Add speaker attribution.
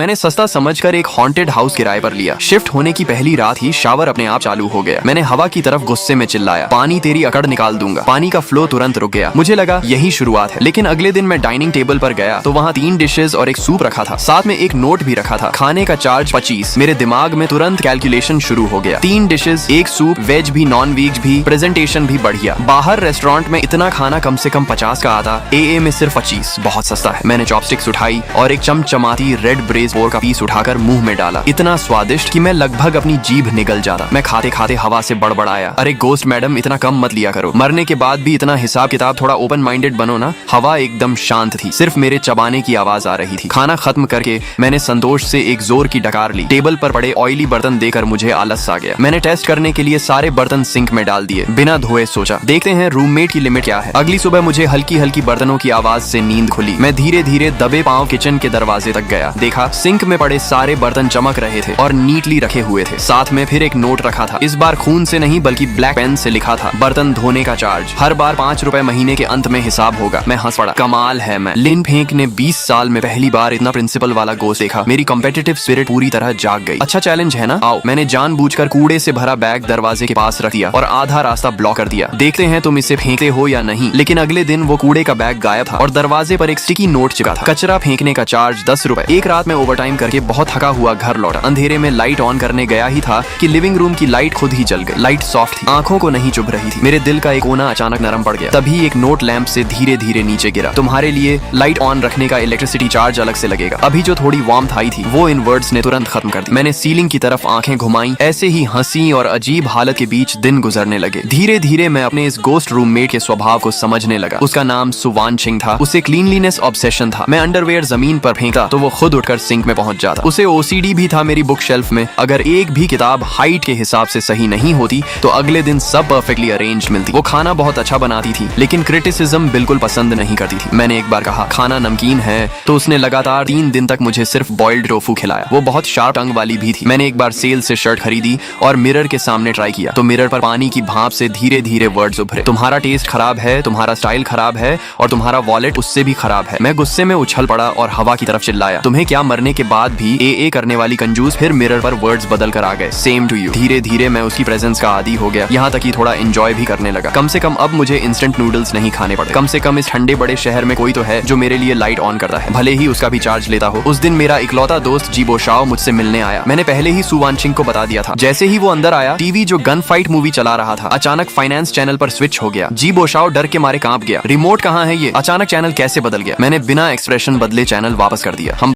Speaker 1: मैंने सस्ता समझकर एक हॉन्टेड हाउस किराए पर लिया। शिफ्ट होने की पहली रात ही शावर अपने आप चालू हो गया। मैंने हवा की तरफ गुस्से में चिल्लाया, पानी तेरी अकड़ निकाल दूंगा। पानी का फ्लो तुरंत रुक गया। मुझे लगा यही शुरुआत है। लेकिन अगले दिन मैं डाइनिंग टेबल पर गया तो वहाँ 3 डिशेस और एक सूप रखा था। साथ में एक नोट भी रखा था, खाने का चार्ज 25। मेरे दिमाग में तुरंत कैलकुलेशन शुरू हो गया। 3 डिशेस, एक सूप, वेज भी नॉन वेज भी, प्रेजेंटेशन भी बढ़िया। बाहर रेस्टोरेंट में इतना खाना कम से कम 50 का आता, AA में सिर्फ 25, बहुत सस्ता है। मैंने चॉपस्टिक्स उठाई और एक चमचमाती रेड ब्रेज पोर्क का पीस उठाकर मुंह में डाला। इतना स्वादिष्ट कि मैं लगभग अपनी जीभ निगल जाता। मैं खाते खाते हवा से बड़बड़ाया, अरे गोस्ट मैडम इतना कम मत लिया करो, मरने के बाद भी इतना हिसाब किताब, थोड़ा ओपन माइंडेड बनो ना। हवा एकदम शांत थी, सिर्फ मेरे चबाने की आवाज आ रही थी। खाना खत्म करके मैंने संतोष से एक जोर की डकार ली। टेबल पर पड़े ऑयली बर्तन देकर मुझे आलस आ गया। मैंने टेस्ट करने के लिए सारे बर्तन सिंक में डाल दिए। बिना धोए सोचा देखते हैं रूममेट की लिमिट क्या है। अगली सुबह मुझे हल्की हल्की बर्तनों की आवाज से नींद खुली। मैं धीरे धीरे दबे पांव किचन के दरवाजे तक गया। देखा सिंक में पड़े सारे बर्तन चमक रहे थे और नीटली रखे हुए थे। साथ में फिर एक नोट रखा था। इस बार खून से नहीं बल्कि ब्लैक पेन से लिखा था, बर्तन धोने का चार्ज हर बार 5 रुपए महीने के अंत में हिसाब होगा। मैं हंस पड़ा, कमाल है। मैं लिन फेंक ने 20 साल में पहली बार इतना प्रिंसिपल वाला गोश्त देखा। मेरी कॉम्पिटिटिव स्पिरिट पूरी तरह जाग गई। अच्छा चैलेंज है ना, आओ। मैंने जानबूझकर कूड़े से भरा बैग दरवाजे के पास रख दिया और आधा रास्ता ब्लॉक कर दिया। देखते हैं तुम इसे फेंकते हो या नहीं। लेकिन अगले दिन वो कूड़े का बैग गायब था और दरवाजे पर एक स्टिकी नोट चिपका था, कचरा फेंकने का चार्ज 10 रुपए। एक रात में ओवरटाइम करके बहुत थका हुआ घर लौटा। अंधेरे में लाइट ऑन करने गया ही था कि लिविंग रूम की लाइट खुद ही जल गई। लाइट सॉफ्ट थी, आंखों को नहीं चुभ रही थी। मेरे दिल का एक कोना अचानक नरम पड़ गया। तभी एक नोट लैंप से धीरे धीरे नीचे गिरा, तुम्हारे लिए लाइट ऑन रखने का इलेक्ट्रिसिटी चार्ज अलग से लगेगा। अभी जो थोड़ी वार्मथ आई थी वो इन वर्ड्स ने तुरंत खत्म कर दी। मैंने सीलिंग की तरफ आंखें घुमाई। ऐसे ही हंसी और अजीब हालत के बीच दिन गुजरने लगे। धीरे धीरे मैं अपने इस गोस्ट रूममेट के स्वभाव को समझने लगा। उसका नाम सुवान सिंह था। उसे क्लीनलीनेस ऑब्सेशन था। मैं अंडरवेयर जमीन पर फेंकता तो वो खुद उठकर सिंक में पहुंच जाता। उसे OCD भी था मेरी बुक शेल्फ में। अगर एक भी किताब हाइट के हिसाब से सही नहीं होती तो अगले दिन सब परफेक्टली अरेंज्ड मिलती। वो खाना बहुत अच्छा बनाती थी लेकिन क्रिटिसिज्म बिल्कुल पसंद नहीं करती थी। मैंने एक बार कहा खाना नमकीन है तो उसने लगातार 3 दिन तक मुझे सिर्फ बॉइल्ड टोफू खिलाया। वो बहुत शार्प टंग वाली भी थी। मैंने एक बार सेल से शर्ट खरीदी और मिरर के सामने ट्राई किया तो मिरर पर पानी की भाप से धीरे धीरे वर्ड्स उभरे, तुम्हारा टेस्ट खराब है, तुम्हारा स्टाइल खराब है और तुम्हारा वॉलेट उससे भी खराब है। मैं गुस्से में उछल पड़ा और हवा की तरफ चिल्लाया, तुम्हें क्या मरने के बाद भी AA करने वाली कंजूस। फिर मिरर पर वर्ड्स बदल कर आ गए, सेम टू यू। धीरे धीरे मैं उसकी प्रेजेंस का आदी हो गया, यहाँ तक कि थोड़ा एंजॉय भी करने लगा। कम से कम अब मुझे इंस्टेंट नूडल्स नहीं खाने पड़े। कम से कम इस ठंडे बड़े शहर में कोई तो है जो मेरे लिए लाइट ऑन करता है, भले ही उसका भी चार्ज लेता हो। उस दिन मेरा इकलौता दोस्त जीबो शाओ मुझसे मिलने आया। मैंने पहले ही सुवान सिंह को बता दिया था। जैसे ही वो अंदर आया, टीवी जो गन फाइट मूवी चला रहा था अचानक फाइनेंस चैनल पर स्विच हो गया। जीबो शाओ डर के मारे कांप गया, रिमोट कहाँ है ये, अचानक चैनल कैसे बदल गया। मैंने बिना एक्सप्रेशन बदले चैनल वापस कर दिया। हम